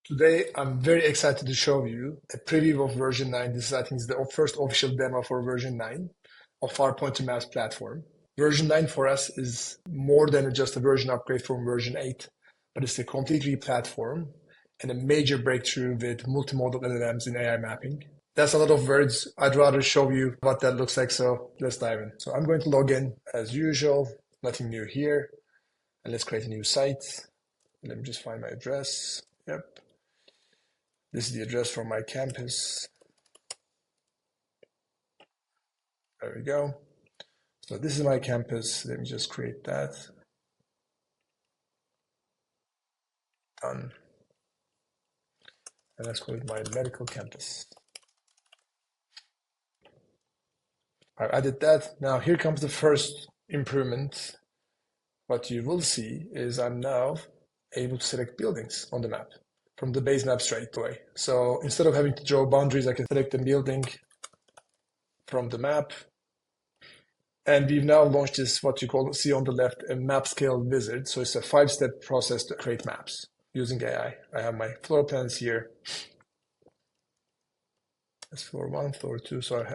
Today, I'm very excited to show you a preview of version 9. This is, I think, is the first official demo for version 9 of our point-to-maps platform. Version 9 for us is more than just a version upgrade from version 8, but it's a complete re-platform and a major breakthrough with multi-modal LLMs in AI mapping. That's a lot of words. I'd rather show you what that looks like, so let's dive in. So I'm going to log in as usual, nothing new here, and let's create a new site. Let me just find my address. Yep. This is the address for my campus. There we go. So this is my campus. Let me just create that. Done. And let's call it my medical campus. I've added that. Now here comes the first improvement. What you will see is I'm now able to select buildings on the map from the base map straight away. So instead of having to draw boundaries, I can select a building from the map. And we've now launched this, what you see on the left, a MapScale wizard. So it's a 5-step process to create maps using AI. I have my floor plans here. That's floor 1, floor 2. So I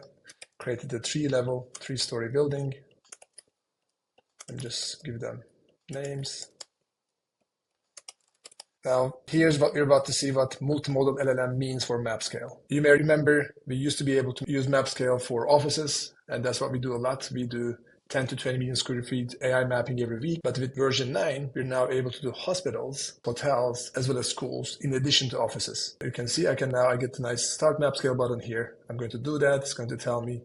created a 3-story building. And just give them names. Now, here's what we're about to see, what multimodal LLM means for MapScale. You may remember we used to be able to use MapScale for offices, and that's what we do a lot. We do 10 to 20 million square feet AI mapping every week. But with version 9, we're now able to do hospitals, hotels, as well as schools, in addition to offices. You can see I get the nice Start MapScale button here. I'm going to do that. It's going to tell me it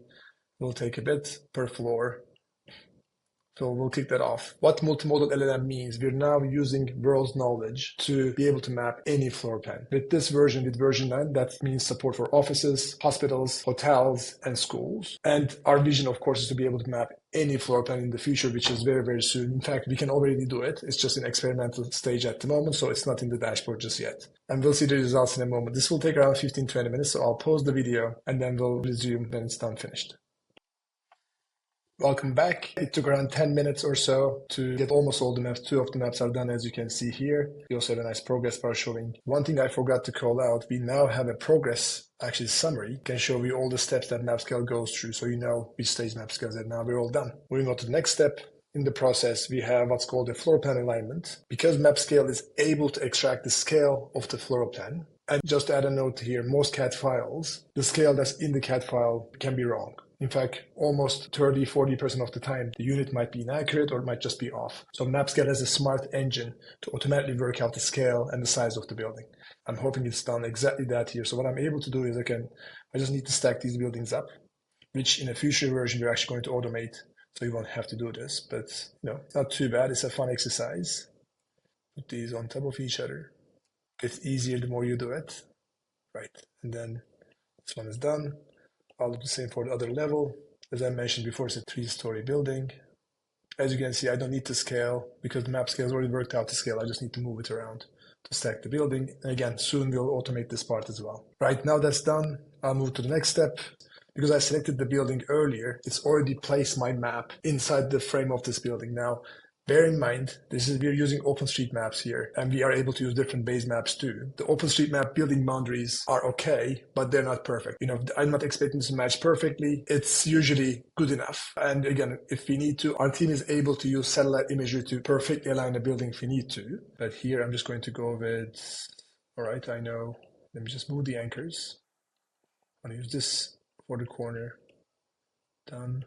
will take a bit per floor. So we'll kick that off. What multimodal LLM means, we're now using world's knowledge to be able to map any floor plan. With this version, with version 9, that means support for offices, hospitals, hotels, and schools. And our vision, of course, is to be able to map any floor plan in the future, which is very, very soon. In fact, we can already do it. It's just in experimental stage at the moment, so it's not in the dashboard just yet. And we'll see the results in a moment. This will take around 15-20 minutes, so I'll pause the video and then we'll resume when it's done finished. Welcome back. It took around 10 minutes or so to get almost all the maps. 2 of the maps are done, as you can see here. We also have a nice progress bar showing. One thing I forgot to call out, we now have a progress, actually summary, can show you all the steps that MapScale goes through, so you know which stage MapScale is at. Now we're all done. Moving on to the next step. In the process, we have what's called a floor plan alignment. Because MapScale is able to extract the scale of the floor plan, and just to add a note here, most CAD files, the scale that's in the CAD file can be wrong. In fact, almost 30-40% of the time, the unit might be inaccurate or it might just be off. So MapScale has a smart engine to automatically work out the scale and the size of the building. I'm hoping it's done exactly that here. So what I'm able to do is I just need to stack these buildings up, which in a future version, we're actually going to automate. So you won't have to do this, but not too bad. It's a fun exercise. Put these on top of each other. It's easier the more you do it. Right, and then this one is done. I'll do the same for the other level. As I mentioned before, it's a 3-story building. As you can see, I don't need to scale because the MapScale has already worked out the scale. I just need to move it around to stack the building. And again, soon we'll automate this part as well. Right, now that's done, I'll move to the next step. Because I selected the building earlier, it's already placed my map inside the frame of this building. Now, bear in mind, we're using OpenStreetMaps here, and we are able to use different base maps too. The OpenStreetMap building boundaries are okay, but they're not perfect. I'm not expecting this to match perfectly. It's usually good enough. And again, if we need to, our team is able to use satellite imagery to perfectly align a building if we need to. But here, I'm just going to go with, all right, I know. Let me just move the anchors. I'm going to use this for the corner. Done.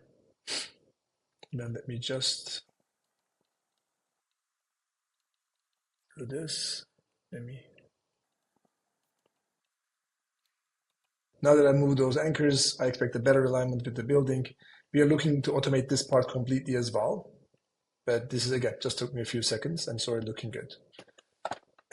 And then let me just do this. Now that I moved those anchors, I expect a better alignment with the building. We are looking to automate this part completely as well. But this is, again, just took me a few seconds, and so it's looking good.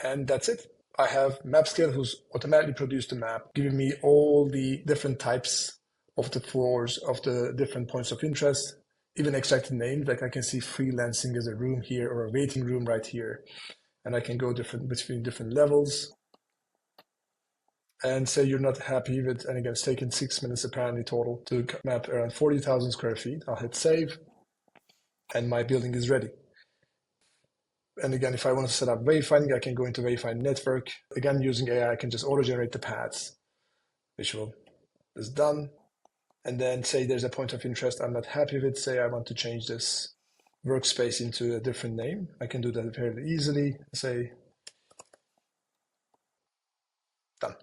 And that's it. I have MapScale, who's automatically produced a map, giving me all the different types of the floors of the different points of interest, even extracted names. Like I can see freelancing as a room here or a waiting room right here. And I can go between different levels. And say you're not happy with, and again, it's taken 6 minutes apparently total to map around 40,000 square feet. I'll hit save, and my building is ready. And again, if I want to set up wayfinding, I can go into wayfind network. Again, using AI, I can just auto-generate the paths. Visual is done. And then say there's a point of interest I'm not happy with. Say I want to change this workspace into a different name. I can do that fairly easily. Say done.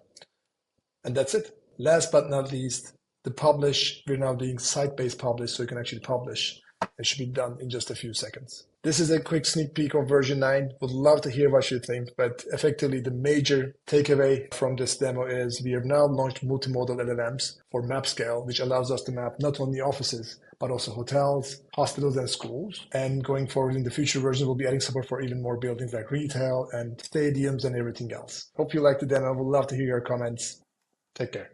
And that's it. Last but not least, the publish. We're now doing site-based publish, so you can actually publish. It should be done in just a few seconds. This is a quick sneak peek of version 9. Would love to hear what you think, but effectively the major takeaway from this demo is we have now launched multi-modal LLMs for MapScale, which allows us to map not only offices, but also hotels, hospitals, and schools. And going forward in the future version, we'll be adding support for even more buildings like retail and stadiums and everything else. Hope you liked the demo. Would love to hear your comments. Take care.